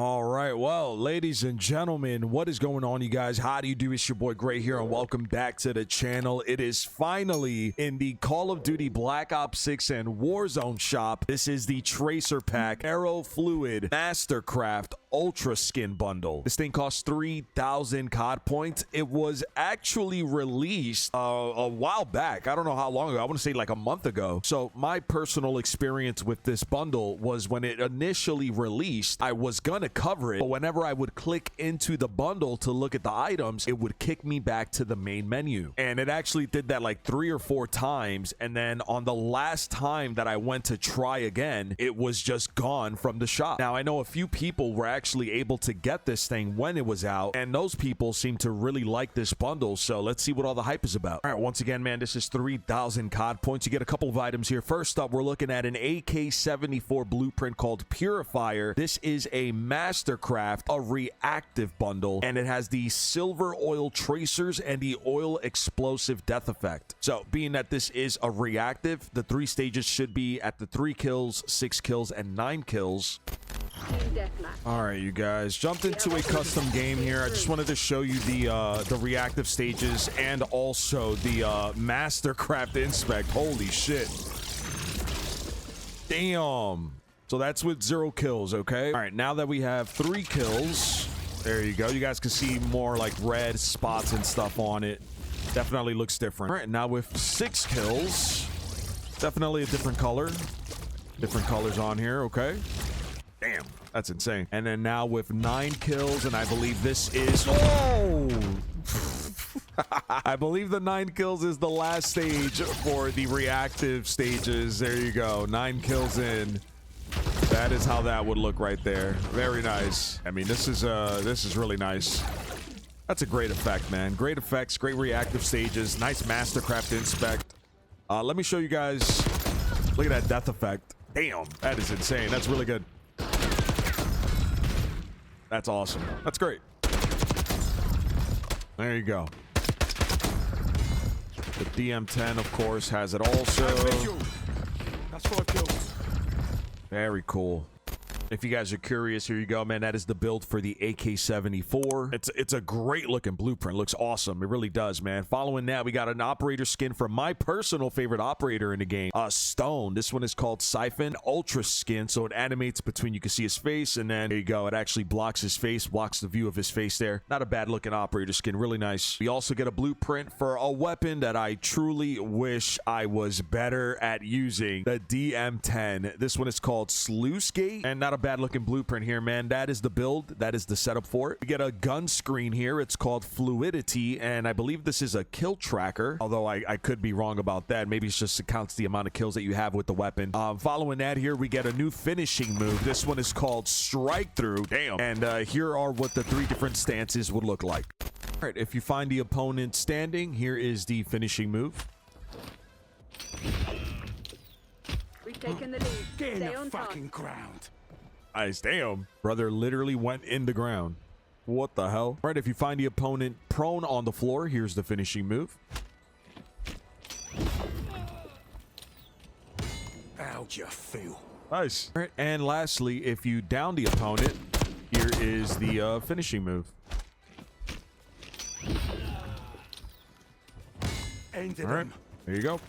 All right, well, ladies and gentlemen, what is going on, you guys? How do you do? It's your boy Gray here, and welcome back to the channel. It is finally in the Call of Duty Black Ops 6 and Warzone shop. This is the Tracer Pack FERROFLUID Mastercraft Ultra Skin Bundle. This thing costs 3,000 COD points. It was actually released a while back. I don't know how long ago. I want to say like a month ago. So my personal experience with this bundle was when it initially released, I was gonna cover it, but whenever I would click into the bundle to look at the items, it would kick me back to the main menu. And it actually did that like 3 or 4 times. And then on the last time that I went to try again, it was just gone from the shop. Now, I know a few people were actually able to get this thing when it was out, and those people seem to really like this bundle. So let's see what all the hype is about. All right, once again, man, this is 3,000 COD points. You get a couple of items here. First up, we're looking at an AK-74 blueprint called Purifier. This is a Mastercraft, a reactive bundle, and it has the silver oil tracers and the oil explosive death effect. So being that this is a reactive, the 3 stages should be at the 3 kills, 6 kills, and 9 kills. All right, you guys, jumped into a custom game here. I just wanted to show you the reactive stages and also the Mastercraft inspect. Holy shit. Damn. So that's with 0 kills, okay? All right, now that we have 3 kills, there you go. You guys can see more like red spots and stuff on it. Definitely looks different. All right, now with 6 kills, definitely a different color. Different colors on here, okay? Damn, that's insane. And then now with 9 kills, and I believe this is... Oh! I believe the 9 kills is the last stage for the reactive stages. There you go, 9 kills in. That is how that would look right there. Very nice. I mean, this is really nice. That's a great effect, man. Great effects, great reactive stages, nice Mastercraft inspect. Let me show you guys. Look at that death effect. Damn, that is insane. That's really good. That's awesome. That's great. There you go. The DM10, of course, has it also. That's 5 kills. Very cool. If you guys are curious, here you go, man. That is the build for the AK-74. It's a great looking blueprint. Looks awesome. It really does, man. Following that, we got an operator skin from my personal favorite operator in the game, Stone. This one is called Siphon Ultra Skin. So it animates between, you can see his face, and then there you go. It actually blocks his face, blocks the view of his face there. Not a bad looking operator skin. Really nice. We also get a blueprint for a weapon that I truly wish I was better at using, the DM10. This one is called Sluice Gate, and not a bad looking blueprint here, man. That is the build. That is the setup for it. We get a gun screen here. It's called Fluidity, and I believe this is a kill tracker, although I could be wrong about that. Maybe it's just it counts the amount of kills that you have with the weapon. Following that here, we get a new finishing move. This one is called Strike Through. Damn. And here are what the 3 different stances would look like. All right, if you find the opponent standing, here is the finishing move. We've taken the lead. Get Stay in on the task. fucking ground. Nice. Damn. Brother literally went in the ground. What the hell? All right, if you find the opponent prone on the floor, here's the finishing move. How'd you feel? Nice. All right, and lastly, if you down the opponent, here is the finishing move. Ended All right, him. there you go.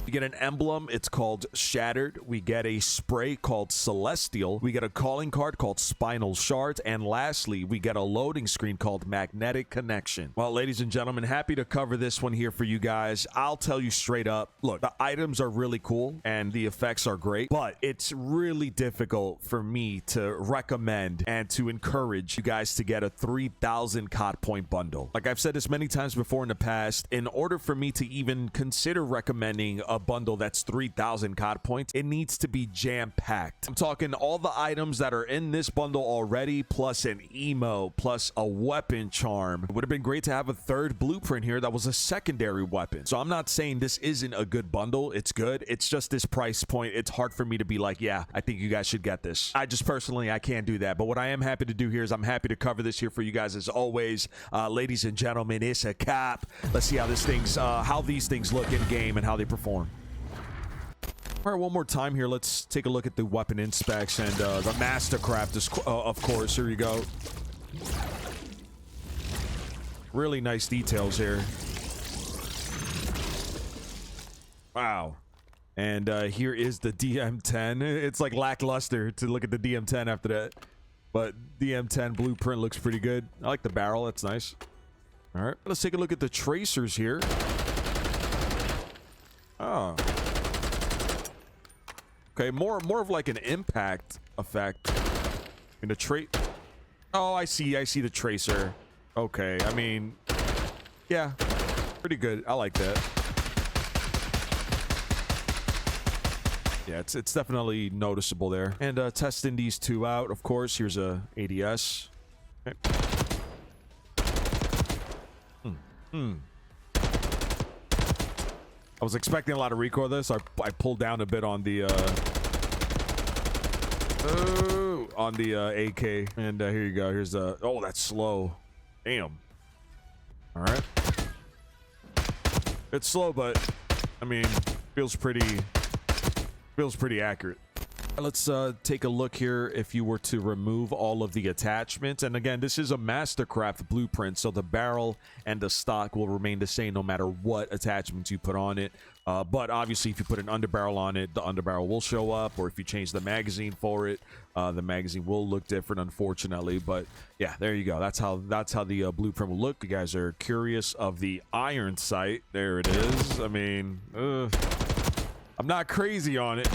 We get an emblem. It's called Shattered. We get a spray called Celestial. We get a calling card called Spinal Shards. And lastly, we get a loading screen called Magnetic Connection. Well, ladies and gentlemen, happy to cover this one here for you guys. I'll tell you straight up, look, the items are really cool and the effects are great, but it's really difficult for me to recommend and to encourage you guys to get a 3,000 COD point bundle. Like I've said this many times before in the past, in order for me to even consider recommending a bundle that's 3,000 COD points, it needs to be jam-packed. I'm talking all the items that are in this bundle already, plus an emo, plus a weapon charm. It would have been great to have a 3rd blueprint here that was a secondary weapon. So I'm not saying this isn't a good bundle. It's good. It's just this price point. It's hard for me to be like, yeah, I think you guys should get this. I just personally, I can't do that. But what I am happy to do here is I'm happy to cover this here for you guys as always. Ladies and gentlemen, it's a cap. Let's see how these things look in game and how they perform. All right, one more time here. Let's take a look at the weapon inspects and the Mastercraft, of course. Here you go. Really nice details here. Wow. And here is the DM10. It's like lackluster to look at the DM10 after that. But DM10 blueprint looks pretty good. I like the barrel. That's nice. All right. Let's take a look at the tracers here. Oh. Okay, more of like an impact effect. In the trait. Oh, I see the tracer. Okay, I mean, yeah, pretty good. I like that. Yeah, it's definitely noticeable there. And testing these two out, of course. Here's a ADS. Okay. I was expecting a lot of recoil of this. So I pulled down a bit on the AK. And here you go. Here's the oh, that's slow. Damn. All right. It's slow, but I mean, feels pretty accurate. Let's take a look here. If you were to remove all of the attachments, and again, this is a Mastercraft blueprint, so the barrel and the stock will remain the same no matter what attachments you put on it. But obviously, if you put an underbarrel on it, the underbarrel will show up, or if you change the magazine for it, the magazine will look different, unfortunately. But yeah, there you go. That's how the blueprint will look. You guys are curious of the iron sight. There it is. I mean, I'm not crazy on it.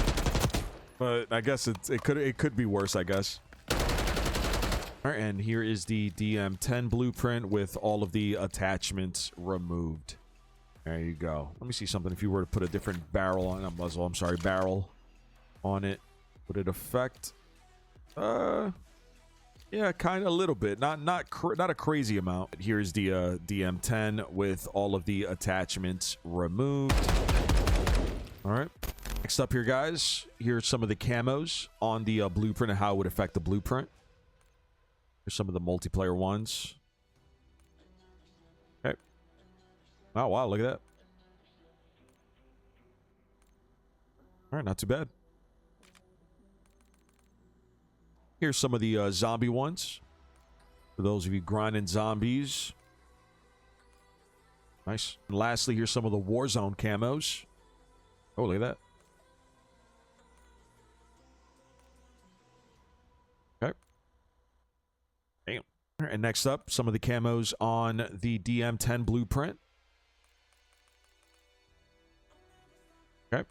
But I guess it could be worse, I guess. All right, and here is the DM10 blueprint with all of the attachments removed. There you go. Let me see something. If you were to put a different barrel on, not muzzle, I'm sorry, barrel on it, would it affect? Yeah, kind of a little bit. Not a crazy amount. Here's the DM10 with all of the attachments removed. All right. Next up here, guys, here's some of the camos on the blueprint and how it would affect the blueprint. Here's some of the multiplayer ones. Okay. Oh, wow, look at that. All right, not too bad. Here's some of the zombie ones. For those of you grinding zombies. Nice. And lastly, here's some of the Warzone camos. Oh, look at that. Damn. And next up, some of the camos on the DM10 blueprint. Okay.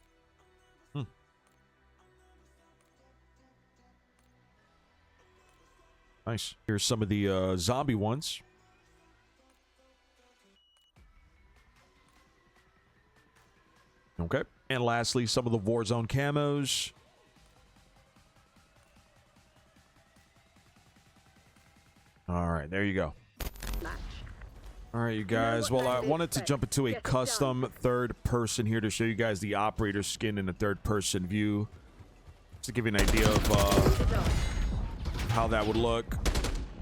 Nice. Here's some of the zombie ones. Okay. And lastly, some of the Warzone camos. All right, there you go. All right, you guys. Well, I wanted to jump into a custom third person here to show you guys the operator skin in a third person view. Just to give you an idea of how that would look.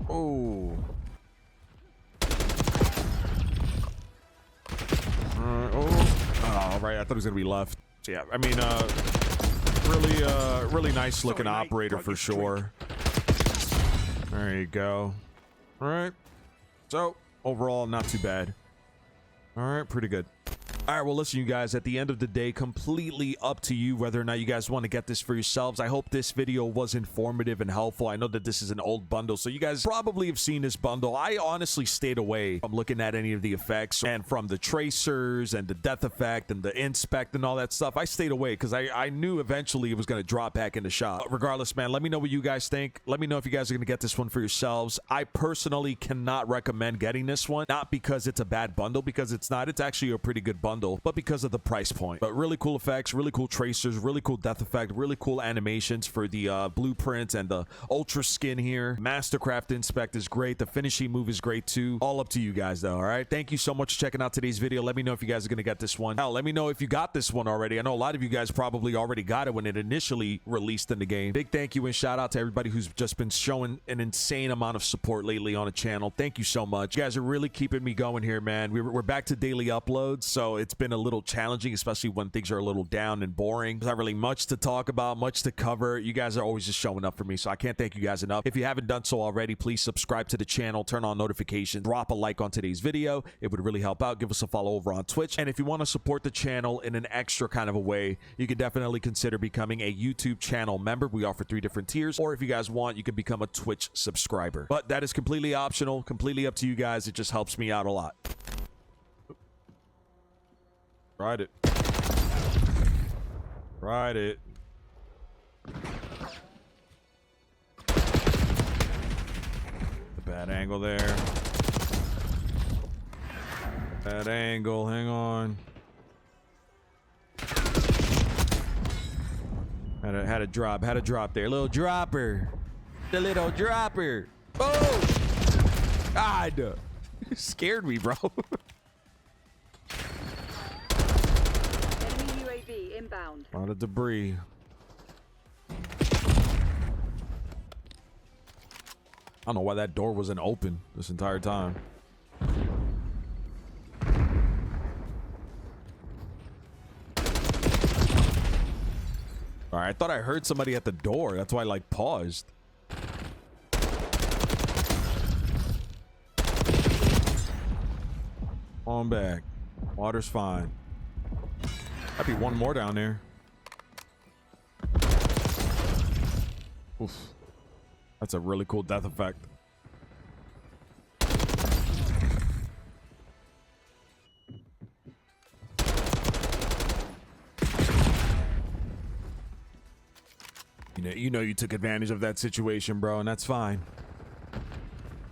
Oh. All right, I thought it was going to be left. So, yeah, I mean, really nice looking operator for sure. There you go. All right. So, overall, not too bad. All right, pretty good. All right, well, listen, you guys, at the end of the day, completely up to you whether or not you guys want to get this for yourselves. I hope this video was informative and helpful. I know that this is an old bundle, so you guys probably have seen this bundle. I honestly stayed away from looking at any of the effects and from the tracers and the death effect and the inspect and all that stuff. I stayed away because I knew eventually it was going to drop back in the shop. But regardless, man, let me know what you guys think. Let me know if you guys are going to get this one for yourselves. I personally cannot recommend getting this one, not because it's a bad bundle, because it's not. It's actually a pretty good bundle, but because of the price point. But really cool effects, really cool tracers, really cool death effect, really cool animations for the blueprints and the ultra skin here. Mastercraft inspect is great. The finishing move is great too. All up to you guys though. All right, thank you so much for checking out today's video. Let me know if you guys are gonna get this one. Hell, let me know if you got this one already. I know a lot of you guys probably already got it when it initially released in the game. Big thank you and shout out to everybody who's just been showing an insane amount of support lately on the channel. Thank you so much. You guys are really keeping me going here, man. We're back to daily uploads, so it's been a little challenging, especially when things are a little down and boring. There's not really much to talk about, much to cover. You guys are always just showing up for me, so I can't thank you guys enough. If you haven't done so already, please subscribe to the channel, turn on notifications, drop a like on today's video. It would really help out. Give us a follow over on Twitch. And if you want to support the channel in an extra kind of a way, you can definitely consider becoming a YouTube channel member. We offer 3 different tiers, or if you guys want, you can become a Twitch subscriber. But that is completely optional, completely up to you guys. It just helps me out a lot. Tried it. Tried it. The bad angle there. Bad angle. Hang on. Had a drop. Had a drop there. Little dropper. The little dropper. Oh! God. You scared me, bro. Enemy UAV inbound. A lot of debris. I don't know why that door wasn't open this entire time. All right, I thought I heard somebody at the door. That's why I like paused. On back. Water's fine. Might be one more down there. Oof. That's a really cool death effect. You know you took advantage of that situation, bro, and that's fine.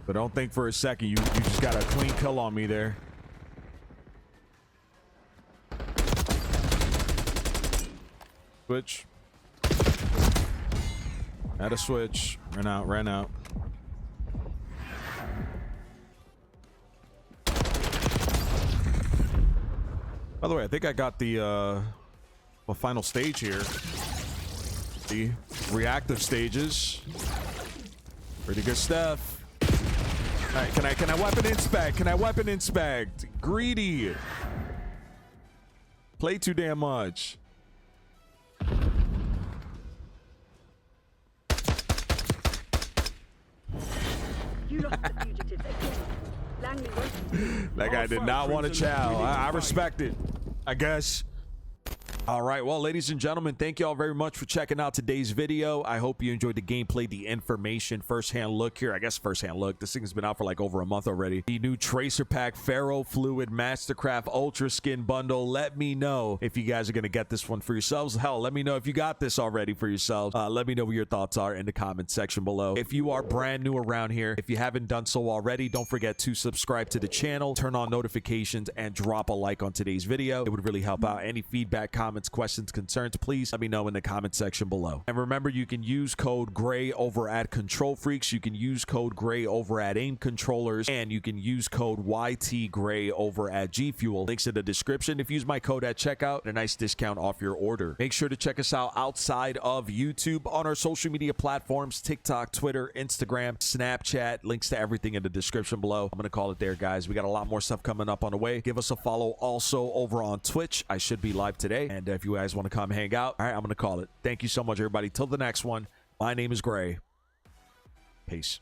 But don't think for a second you just got a clean kill on me there. Switch. Had a switch. Ran out, ran out. By the way, I think I got the final stage here. The reactive stages. Pretty good stuff. All right, can I weapon inspect? Can I weapon inspect? Greedy. Play too damn much. You lost the fugitives again. Langley won't. That guy did not want to chow. I respect it, I guess. All right, well, ladies and gentlemen, thank you all very much for checking out today's video. I hope you enjoyed the gameplay, the information, first-hand look here. I guess first-hand look. This thing's been out for like over a month already. The new Tracer Pack FERROFLUID Mastercraft Ultra Skin Bundle. Let me know if you guys are going to get this one for yourselves. Hell, let me know if you got this already for yourselves. Let me know what your thoughts are in the comment section below. If you are brand new around here, if you haven't done so already, don't forget to subscribe to the channel, turn on notifications, and drop a like on today's video. It would really help out. Any feedback, comments, questions, concerns, please let me know in the comment section below. And remember, you can use code GRAY over at Control Freaks, you can use code GRAY over at Aim Controllers, and you can use code YTGRAY over at G Fuel. Links in the description. If you use my code at checkout, a nice discount off your order. Make sure to check us out outside of YouTube on our social media platforms: TikTok, Twitter, Instagram, Snapchat. Links to everything in the description below. I'm gonna call it there, guys. We got a lot more stuff coming up on the way. Give us a follow also over on Twitch. I should be live today, and if you guys want to come hang out, all right, I'm gonna call it. Thank you so much, everybody. Till the next one, my name is Gray. Peace.